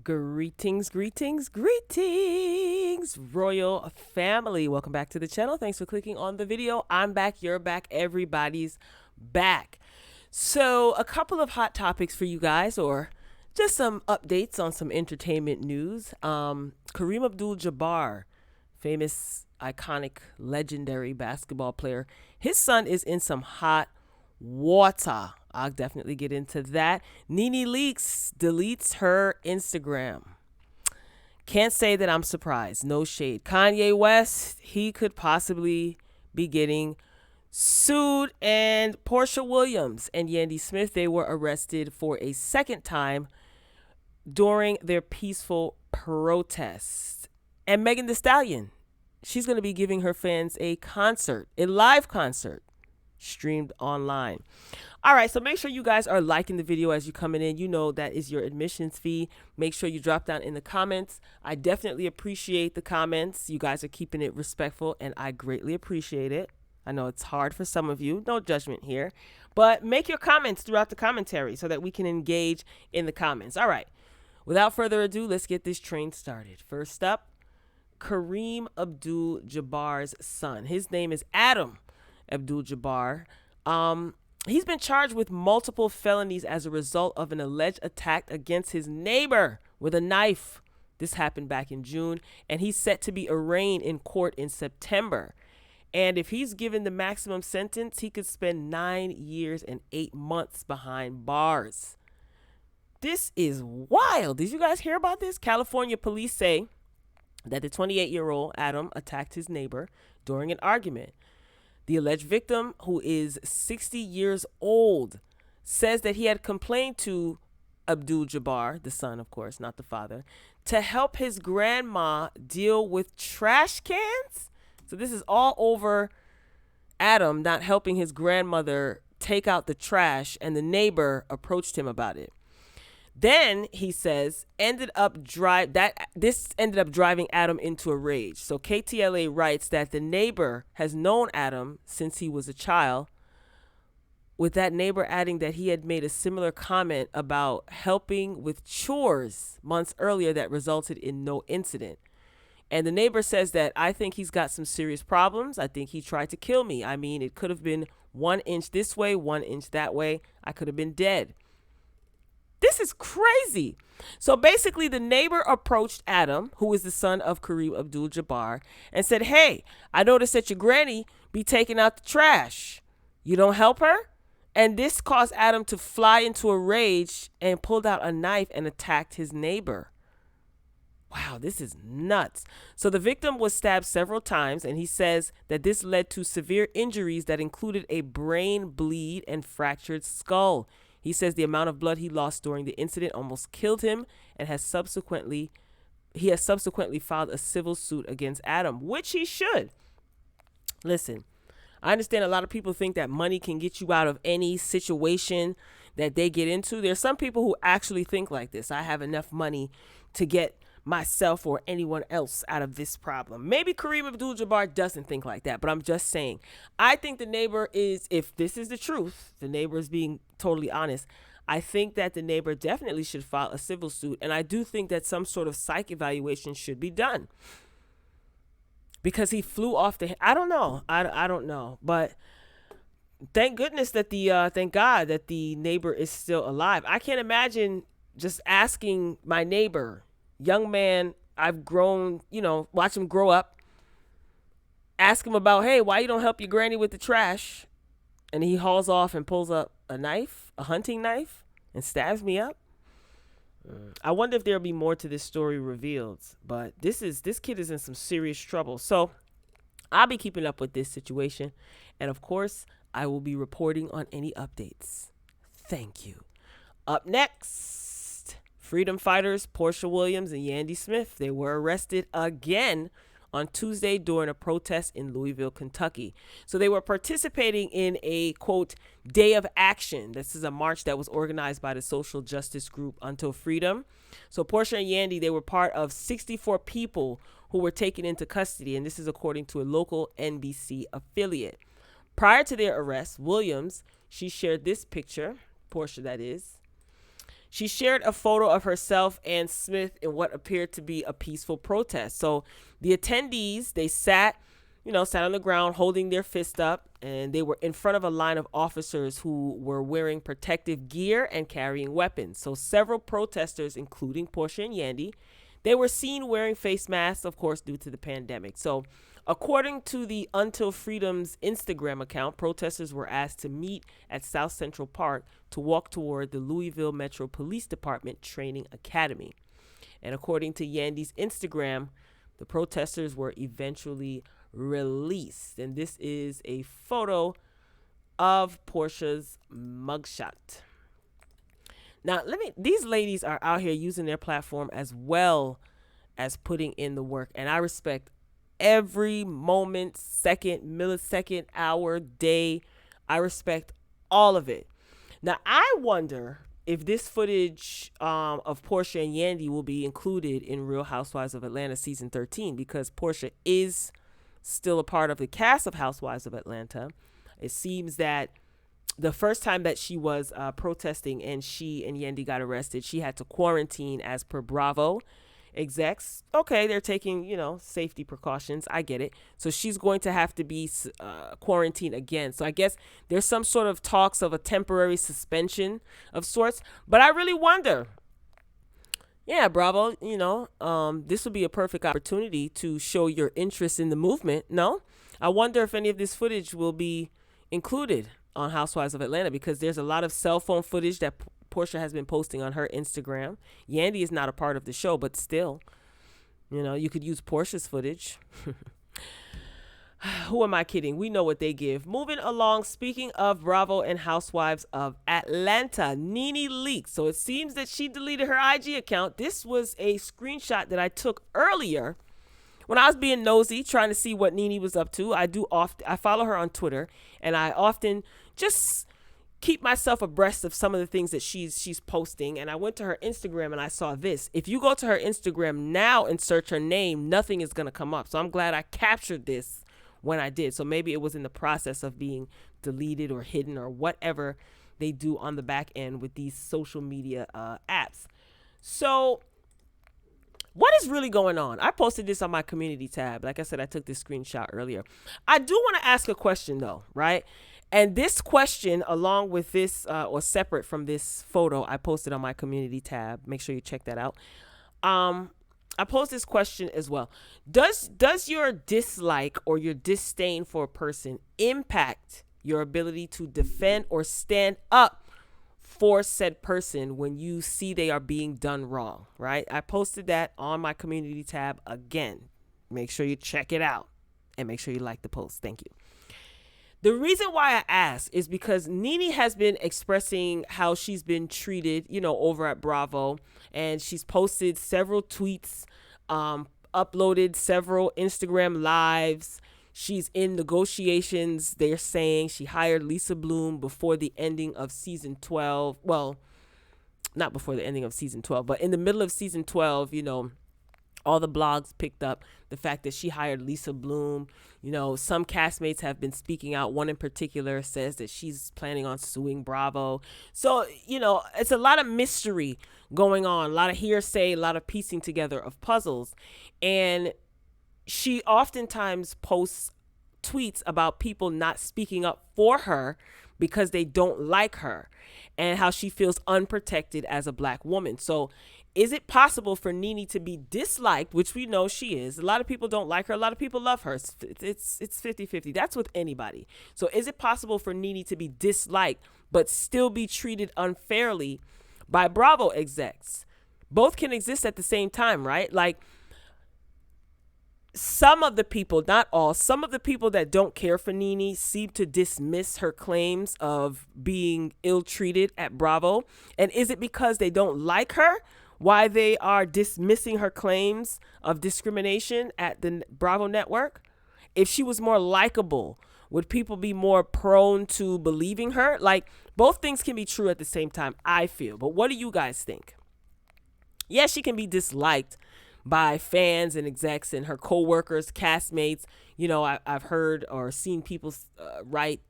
Greetings, greetings, greetings, royal family. Welcome back to the channel. Thanks for clicking on the video. I'm back, you're back, everybody's back. So a couple of hot topics for you guys, or just some updates on some entertainment news. Kareem Abdul-Jabbar, famous, iconic, legendary basketball player. His son is in some hot water. I'll definitely get into that. Nene deletes her Instagram. Can't say that I'm surprised. No shade. Kanye West, he could possibly be getting sued. And Porsha Williams and Yandy Smith, they were arrested for a second time during their peaceful protest. And Megan Thee Stallion, she's going to be giving her fans a concert, a live concert, streamed online. All right, so make sure you guys are liking the video as you're coming in. You know that is your admissions fee. Make sure you drop down in the comments. I definitely appreciate the comments. You guys are keeping it respectful, and I greatly appreciate it. I know it's hard for some of you. No judgment here. But make your comments throughout the commentary so that we can engage in the comments. All right, without further ado, let's get this train started. First up, Kareem Abdul-Jabbar's son. His name is Adam Abdul-Jabbar. He's been charged with multiple felonies as a result of an alleged attack against his neighbor with a knife. This happened back in June, and he's set to be arraigned in court in September. And if he's given the maximum sentence, he could spend 9 years and 8 months behind bars. This is wild. Did you guys hear about this? California police say that the 28-year-old Adam attacked his neighbor during an argument. The alleged victim, who is 60 years old, says that he had complained to Abdul-Jabbar, the son, of course, not the father, to help his grandma deal with trash cans. So this is all over Adam not helping his grandmother take out the trash, and the neighbor approached him about it. Then, he says, this ended up driving Adam into a rage. So KTLA writes that the neighbor has known Adam since he was a child, with that neighbor adding that he had made a similar comment about helping with chores months earlier that resulted in no incident. And the neighbor says that, I think he's got some serious problems. I think he tried to kill me. I mean, it could have been 1 inch this way, 1 inch that way. I could have been dead. This is crazy. So basically, the neighbor approached Adam, who is the son of Kareem Abdul-Jabbar, and said, hey, I noticed that your granny be taking out the trash. You don't help her? And this caused Adam to fly into a rage and pulled out a knife and attacked his neighbor. Wow, this is nuts. So the victim was stabbed several times, and he says that this led to severe injuries that included a brain bleed and fractured skull. He says the amount of blood he lost during the incident almost killed him, and he has subsequently filed a civil suit against Adam, which he should. Listen, I understand a lot of people think that money can get you out of any situation that they get into. There's some people who actually think like this. I have enough money to get myself or anyone else out of this problem. Maybe Kareem Abdul-Jabbar doesn't think like that, but I'm just saying, I think the neighbor is, if this is the truth, the neighbor is being totally honest, I think that the neighbor definitely should file a civil suit, and I do think that some sort of psych evaluation should be done. Because he flew off the, I don't know, I don't know, but thank goodness that thank God that the neighbor is still alive. I can't imagine just asking my neighbor, young man, I've grown, watch him grow up, ask him about, hey, why you don't help your granny with the trash? And he hauls off and pulls up a knife, a hunting knife, and stabs me up. I wonder if there'll be more to this story revealed, but this kid is in some serious trouble. So I'll be keeping up with this situation, and of course, I will be reporting on any updates. Thank you. Up next, freedom fighters Porsha Williams and Yandy Smith, they were arrested again on Tuesday during a protest in Louisville, Kentucky. So they were participating in a, quote, day of action. This is a march that was organized by the social justice group Until Freedom. So Porsha and Yandy, they were part of 64 people who were taken into custody, and this is according to a local NBC affiliate. Prior to their arrest, Williams, she shared this picture, Porsha that is. She shared a photo of herself and Smith in what appeared to be a peaceful protest. So the attendees, they sat on the ground holding their fist up, and they were in front of a line of officers who were wearing protective gear and carrying weapons. So several protesters, including Porsha and Yandy, they were seen wearing face masks, of course, due to the pandemic. So according to the Until Freedom's Instagram account, protesters were asked to meet at South Central Park to walk toward the Louisville Metro Police Department Training Academy. And according to Yandy's Instagram, the protesters were eventually released. And this is a photo of Porsha's mugshot. Now, these ladies are out here using their platform as well as putting in the work. And I respect every moment, second, millisecond, hour, day. I respect all of it. Now, I wonder if this footage of Porsha and Yandy will be included in Real Housewives of Atlanta season 13, because Porsha is still a part of the cast of Housewives of Atlanta. It seems that the first time that she was protesting and she and Yandy got arrested, she had to quarantine as per Bravo execs. Okay, they're taking, safety precautions. I get it. So she's going to have to be quarantined again. So I guess there's some sort of talks of a temporary suspension of sorts. But I really wonder, Bravo, this would be a perfect opportunity to show your interest in the movement. No? I wonder if any of this footage will be included on Housewives of Atlanta, because there's a lot of cell phone footage that Porsha has been posting on her Instagram. Yandy is not a part of the show, but still, you could use Porsha's footage. Who am I kidding? We know what they give. Moving along, speaking of Bravo and Housewives of Atlanta, Nene leaked. So it seems that she deleted her IG account. This was a screenshot that I took earlier when I was being nosy, trying to see what Nene was up to. I follow her on Twitter, and I often just keep myself abreast of some of the things that she's posting. And I went to her Instagram and I saw this. If you go to her Instagram now and search her name, nothing is going to come up. So I'm glad I captured this when I did. So maybe it was in the process of being deleted or hidden or whatever they do on the back end with these social media apps. So what is really going on? I posted this on my community tab. Like I said, I took this screenshot earlier. I do want to ask a question though, right? And this question, along with this, or separate from this photo I posted on my community tab, make sure you check that out. I posed this question as well. Does your dislike or your disdain for a person impact your ability to defend or stand up for said person when you see they are being done wrong, right? I posted that on my community tab again. Make sure you check it out and make sure you like the post. Thank you. The reason why I asked is because Nene has been expressing how she's been treated, over at Bravo, and she's posted several tweets, uploaded several Instagram lives. She's in negotiations. They're saying she hired Lisa Bloom before the ending of season 12. Well, not before the ending of season 12, but in the middle of season 12, all the blogs picked up the fact that she hired Lisa Bloom. Some castmates have been speaking out. One in particular says that she's planning on suing Bravo. So, it's a lot of mystery going on, a lot of hearsay, a lot of piecing together of puzzles. And she oftentimes posts tweets about people not speaking up for her because they don't like her, and how she feels unprotected as a Black woman. So is it possible for Nene to be disliked, which we know she is? A lot of people don't like her. A lot of people love her. It's 50-50. That's with anybody. So is it possible for Nene to be disliked but still be treated unfairly by Bravo execs? Both can exist at the same time, right? Like, some of the people, not all, some of the people that don't care for Nene seem to dismiss her claims of being ill-treated at Bravo. And is it because they don't like her why they are dismissing her claims of discrimination at the Bravo network? If she was more likable, would people be more prone to believing her? Like, both things can be true at the same time, I feel. But what do you guys think? Yes, she can be disliked by fans and execs and her co-workers, castmates. I've heard or seen people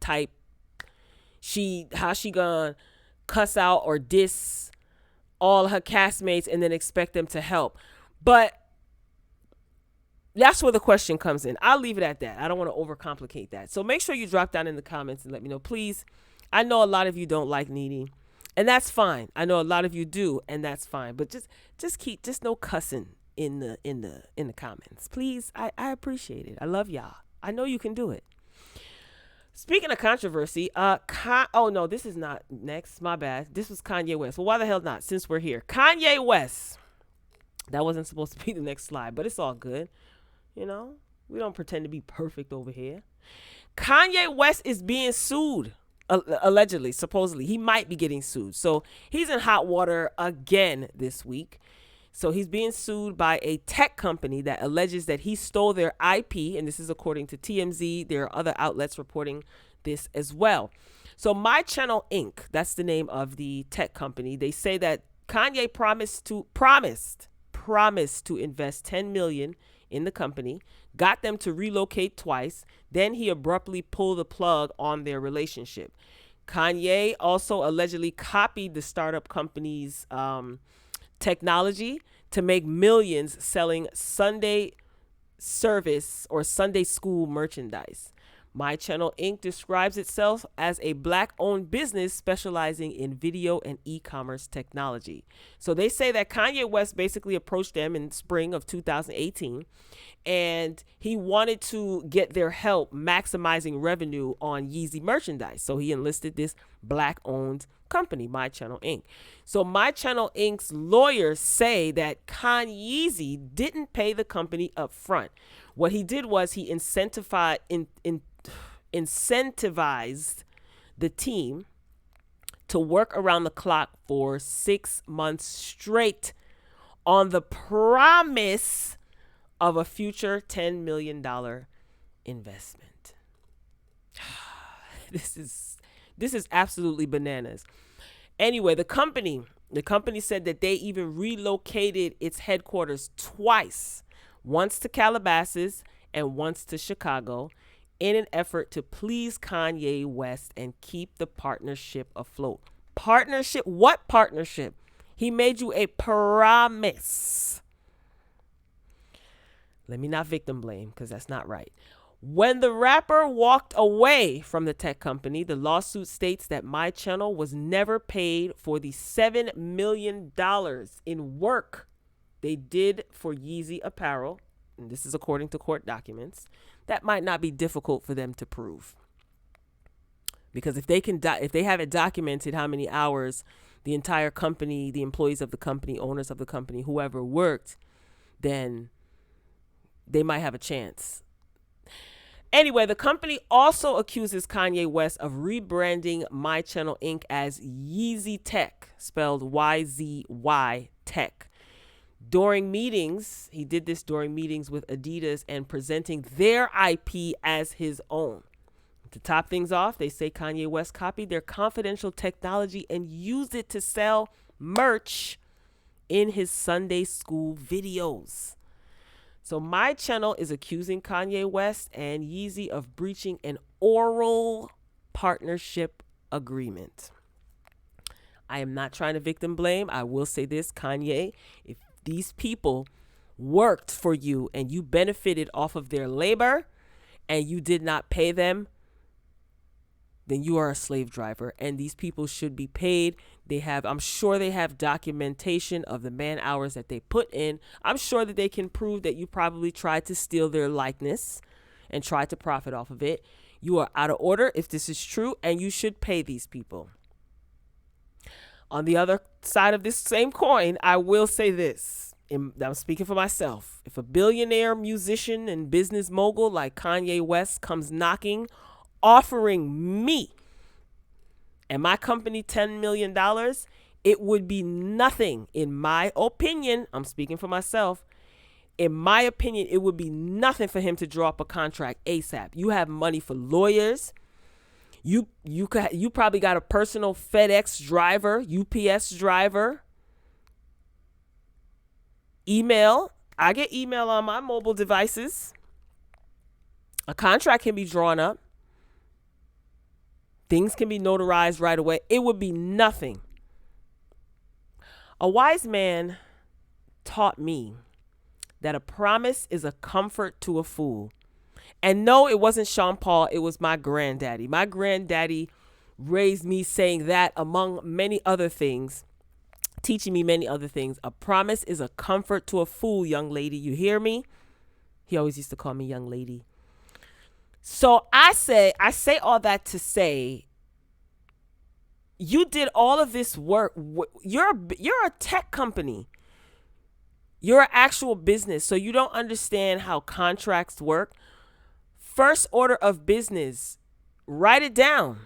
type, how she gonna cuss out or diss all her castmates and then expect them to help. But that's where the question comes in. I'll leave it at that. I don't want to overcomplicate that. So make sure you drop down in the comments and let me know, please. I know a lot of you don't like Nene, and that's fine. I know a lot of you do, and that's fine. But just no cussing in the comments, please. I appreciate it. I love y'all. I know you can do it. Speaking of controversy, oh no, this is not next. My bad. This was Kanye West. Well, why the hell not? Since we're here, Kanye West. That wasn't supposed to be the next slide, but it's all good. You know, we don't pretend to be perfect over here. Kanye West is being sued, allegedly, supposedly. He might be getting sued. So he's in hot water again this week. So he's being sued by a tech company that alleges that he stole their IP. And this is according to TMZ. There are other outlets reporting this as well. So My Channel Inc., that's the name of the tech company. They say that Kanye promised to invest $10 million in the company, got them to relocate twice. Then he abruptly pulled the plug on their relationship. Kanye also allegedly copied the startup company's technology to make millions selling Sunday service or Sunday school merchandise. My Channel Inc. describes itself as a Black-owned business specializing in video and e-commerce technology. So they say that Kanye West basically approached them in spring of 2018, and he wanted to get their help maximizing revenue on Yeezy merchandise. So he enlisted this Black-owned company, My Channel Inc. So My Channel Inc.'s lawyers say that Kanye didn't pay the company up front. What he did was he incentivized the team to work around the clock for 6 months straight on the promise of a future $10 million investment. This is absolutely bananas. Anyway, the company said that they even relocated its headquarters twice, once to Calabasas and once to Chicago, in an effort to please Kanye West and keep the partnership afloat. Partnership? What partnership? He made you a promise. Let me not victim blame, because that's not right. When the rapper walked away from the tech company, the lawsuit states that My Channel was never paid for the $7 million in work they did for Yeezy apparel. And this is according to court documents. That might not be difficult for them to prove, because if they have it documented how many hours the entire company, the employees of the company, owners of the company, whoever worked, then they might have a chance. Anyway, the company also accuses Kanye West of rebranding My Channel Inc. as Yeezy Tech, spelled Y-Z-Y Tech. During meetings, he did this during meetings with Adidas and presenting their IP as his own. To top things off, they say Kanye West copied their confidential technology and used it to sell merch in his Sunday school videos. So My Channel is accusing Kanye West and Yeezy of breaching an oral partnership agreement. I am not trying to victim blame. I will say this, Kanye, if these people worked for you and you benefited off of their labor and you did not pay them, then you are a slave driver, and these people should be paid. I'm sure they have documentation of the man hours that they put in. I'm sure that they can prove that you probably tried to steal their likeness and tried to profit off of it. You are out of order if this is true, and you should pay these people. On the other side of this same coin, I will say this. I'm speaking for myself. If a billionaire musician and business mogul like Kanye West comes knocking, offering me and my company $10 million, it would be nothing, in my opinion. I'm speaking for myself. In my opinion, it would be nothing for him to draw up a contract ASAP. You have money for lawyers. You probably got a personal FedEx driver, UPS driver. Email. I get email on my mobile devices. A contract can be drawn up. Things can be notarized right away. It would be nothing. A wise man taught me that a promise is a comfort to a fool. And no, it wasn't Sean Paul. It was my granddaddy. My granddaddy raised me saying that, among many other things, teaching me many other things. A promise is a comfort to a fool, young lady. You hear me? He always used to call me young lady. So I say all that to say, you did all of this work. You're a tech company. You're an actual business, so you don't understand how contracts work. First order of business, write it down.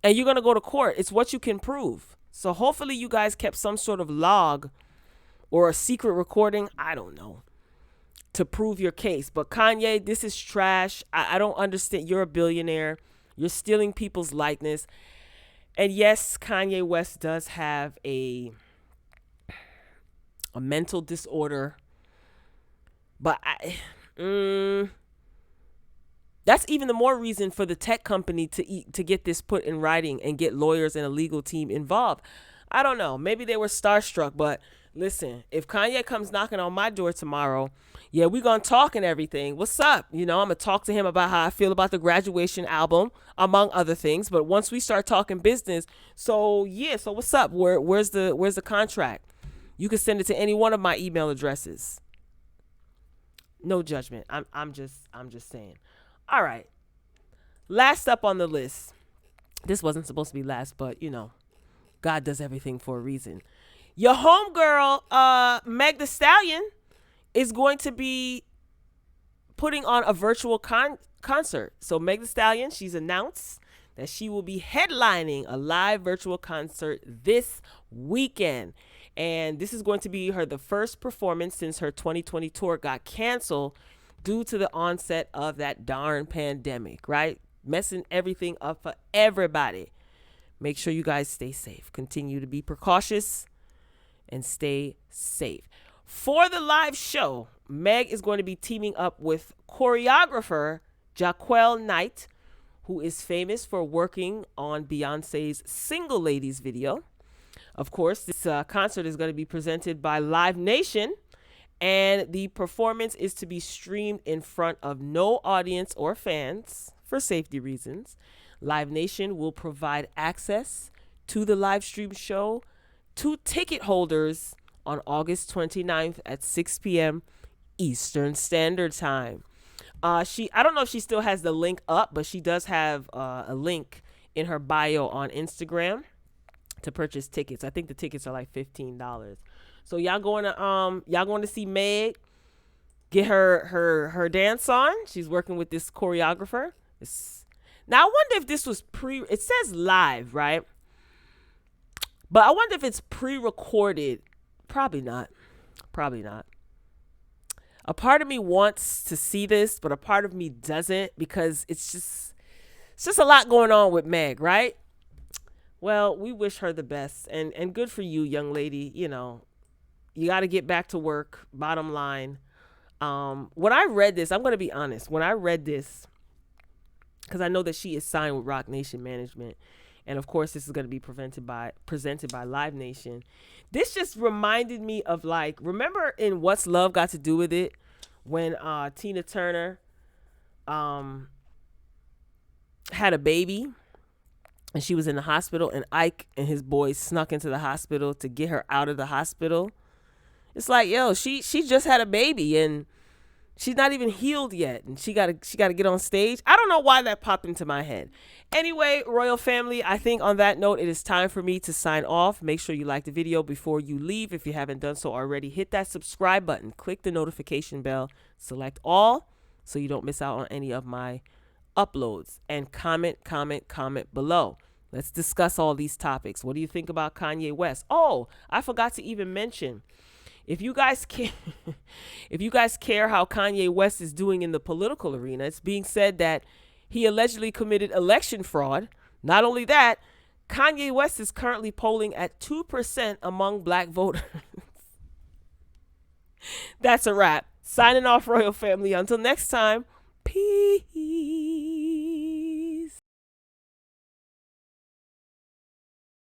And you're going to go to court. It's what you can prove. So hopefully you guys kept some sort of log or a secret recording, I don't know, to prove your case. But Kanye, this is trash. I don't understand. You're a billionaire. You're stealing people's likeness. And yes, Kanye West does have a mental disorder. But that's even the more reason for the tech company to get this put in writing and get lawyers and a legal team involved. I don't know. Maybe they were starstruck, but listen, if Kanye comes knocking on my door tomorrow, yeah, we're going to talk and everything. What's up? You know, I'm going to talk to him about how I feel about the Graduation album, among other things. But once we start talking business, so what's up? Where's the contract? You can send it to any one of my email addresses. No judgment. I'm just saying. All right. Last up on the list. This wasn't supposed to be last, but you know, God does everything for a reason. Your homegirl, Meg Thee Stallion, is going to be putting on a virtual concert. So Meg Thee Stallion, she's announced that she will be headlining a live virtual concert this weekend. And this is going to be the first performance since her 2020 tour got canceled due to the onset of that darn pandemic, right? Messing everything up for everybody. Make sure you guys stay safe. Continue to be precautious and stay safe. For the live show, Meg is going to be teaming up with choreographer Jaquel Knight, who is famous for working on Beyonce's Single Ladies video. Of course, this concert is going to be presented by Live Nation, and the performance is to be streamed in front of no audience or fans for safety reasons. Live Nation will provide access to the live stream show to ticket holders on August 29th at 6 p.m. Eastern Standard Time. I don't know if she still has the link up, but she does have a link in her bio on Instagram to purchase tickets. I think the tickets are like $15. So y'all going to see Meg get her dance on. She's working with this choreographer. Now I wonder if this was it says live, right? But I wonder if it's pre-recorded. Probably not. A part of me wants to see this, but a part of me doesn't, because it's just a lot going on with Meg, right? Well, we wish her the best, and good for you, young lady. You know, you got to get back to work, bottom line. When I read this, I'm going to be honest. When I read this, because I know that she is signed with Roc Nation Management, and of course this is going to be presented by Live Nation. This just reminded me of, like, remember in What's Love Got to Do with It, when Tina Turner had a baby and she was in the hospital, and Ike and his boys snuck into the hospital to get her out of the hospital. It's like, yo, she just had a baby and she's not even healed yet, and she gotta get on stage. I don't know why that popped into my head. Anyway, royal family, I think on that note, it is time for me to sign off. Make sure you like the video before you leave. If you haven't done so already, hit that subscribe button, click the notification bell, select all so you don't miss out on any of my uploads, and comment below. Let's discuss all these topics. What do you think about Kanye West? Oh, I forgot to even mention, if you guys care how Kanye West is doing in the political arena, it's being said that he allegedly committed election fraud. Not only that, Kanye West is currently polling at 2% among black voters. That's a wrap. Signing off, royal family. Until next time, peace.